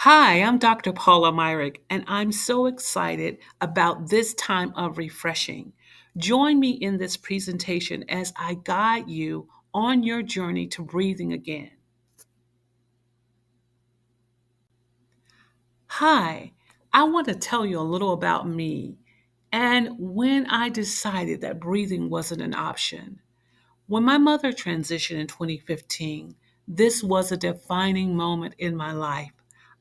Hi, I'm Dr. Paula Myrick, and I'm so excited about this time of refreshing. Join me in this presentation as I guide you on your journey to breathing again. Hi, I want to tell you a little about me and when I decided that breathing wasn't an option. When my mother transitioned in 2015, this was a defining moment in my life.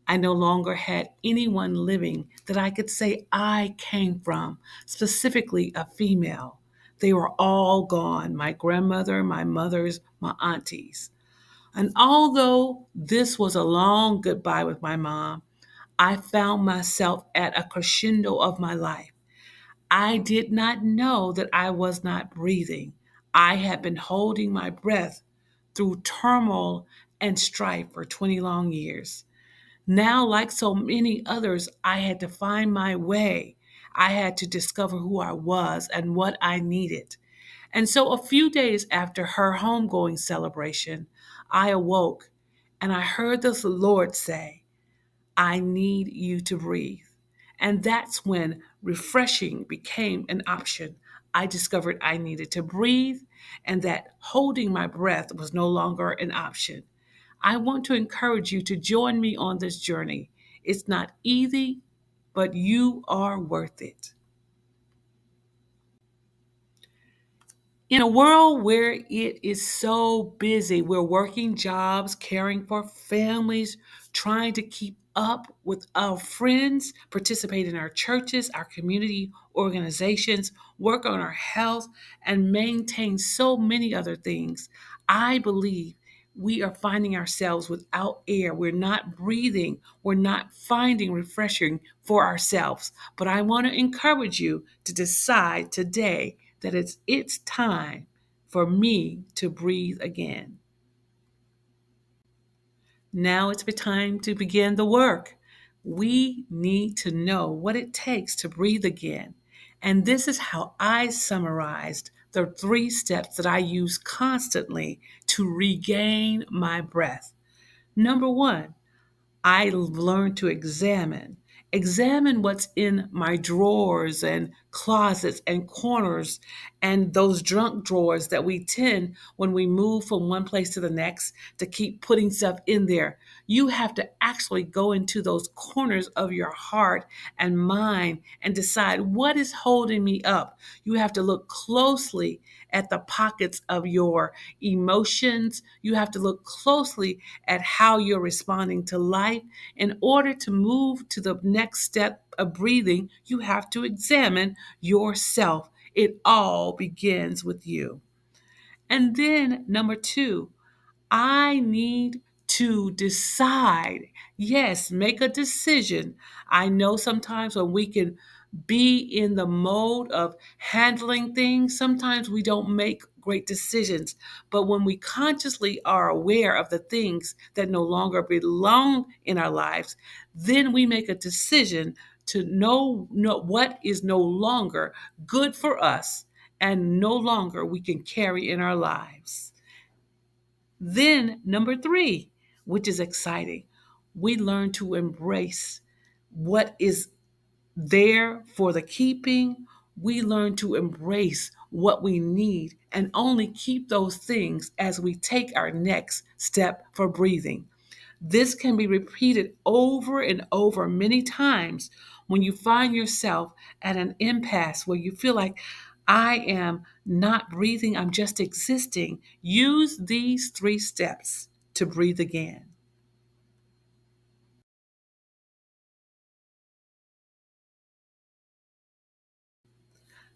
I no longer had anyone living that I could say I came from, specifically a female. They were all gone, my grandmother, my mothers, my aunties. And although this was a long goodbye with my mom, I found myself at a crescendo of my life. I did not know that I was not breathing. I had been holding my breath through turmoil and strife for 20 long years. Now, like so many others, I had to find my way. I had to discover who I was and what I needed. And so, a few days after her homegoing celebration, I awoke and I heard the Lord say, I need you to breathe. And that's when refreshing became an option. I discovered I needed to breathe and that holding my breath was no longer an option. I want to encourage you to join me on this journey. It's not easy, but you are worth it. In a world where it is so busy, we're working jobs, caring for families, trying to keep up with our friends, participate in our churches, our community organizations, work on our health, and maintain so many other things. I believe we are finding ourselves without air. We're not breathing. We're not finding refreshing for ourselves. But I want to encourage you to decide today that it's time for me to breathe again. Now it's the time to begin the work. We need to know what it takes to breathe again. And this is how I summarized the 3 steps that I use constantly to regain my breath. Number one, I learned to examine. Examine what's in my drawers and closets and corners and those junk drawers that we tend when we move from one place to the next to keep putting stuff in there. You have to actually go into those corners of your heart and mind and decide what is holding me up. You have to look closely at the pockets of your emotions. You have to look closely at how you're responding to life. In order to move to the next step of breathing, you have to examine yourself. It all begins with you. And then, number two, I need to decide. Yes, make a decision. I know sometimes when we can be in the mode of handling things, sometimes we don't make great decisions. But when we consciously are aware of the things that no longer belong in our lives, then we make a decision to know what is no longer good for us and no longer we can carry in our lives. Then, number three, which is exciting, we learn to embrace what is there for the keeping. We learn to embrace what we need and only keep those things as we take our next step for breathing. This can be repeated over and over many times when you find yourself at an impasse where you feel like, I am not breathing, I'm just existing. Use these 3 steps to breathe again.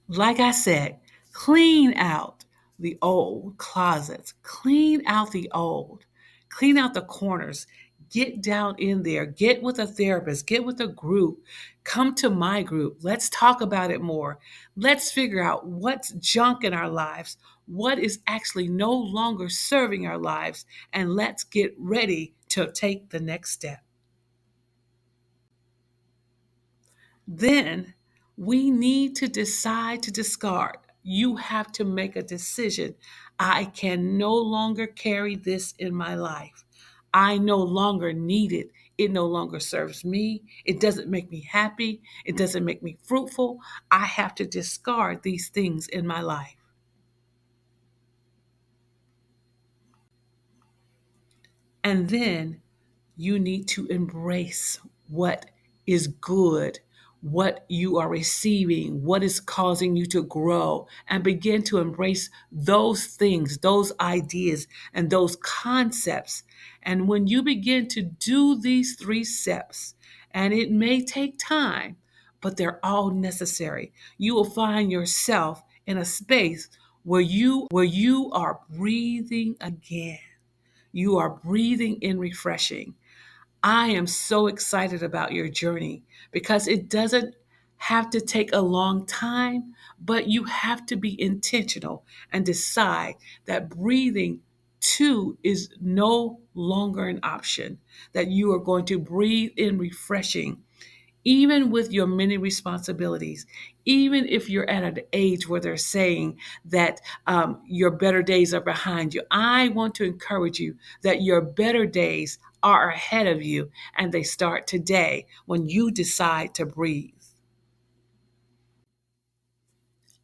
Like I said, clean out the old closets, clean out the old, clean out the corners, get down in there, get with a therapist, get with a group, come to my group. Let's talk about it more. Let's figure out what's junk in our lives, what is actually no longer serving our lives, and let's get ready to take the next step. Then we need to decide to discard. You have to make a decision. I can no longer carry this in my life. I no longer need it. it no longer serves me. It doesn't make me happy. It doesn't make me fruitful. I have to discard these things in my life. And then you need to embrace what is good, what you are receiving, what is causing you to grow, and begin to embrace those things, those ideas, and those concepts. And when you begin to do these three steps, and it may take time, but they're all necessary, you will find yourself in a space where you are breathing again. You are breathing in refreshing. I am so excited about your journey because it doesn't have to take a long time, but you have to be intentional and decide that breathing too is no longer an option, that you are going to breathe in refreshing even with your many responsibilities, even if you're at an age where they're saying that your better days are behind you, I want to encourage you that your better days are ahead of you and they start today when you decide to breathe.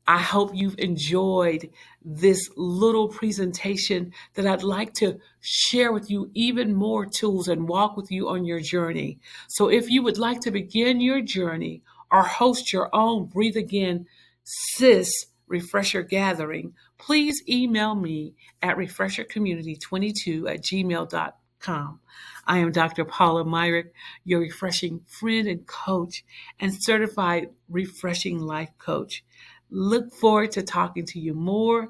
I hope you've enjoyed this little presentation that I'd like to share with you even more tools and walk with you on your journey. So if you would like to begin your journey or host your own Breathe Again SIS refresher gathering, please email me at refreshercommunity22@gmail.com. I am Dr. Paula Myrick, your refreshing friend and coach and certified refreshing life coach. Look forward to talking to you more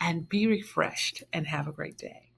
and be refreshed and have a great day.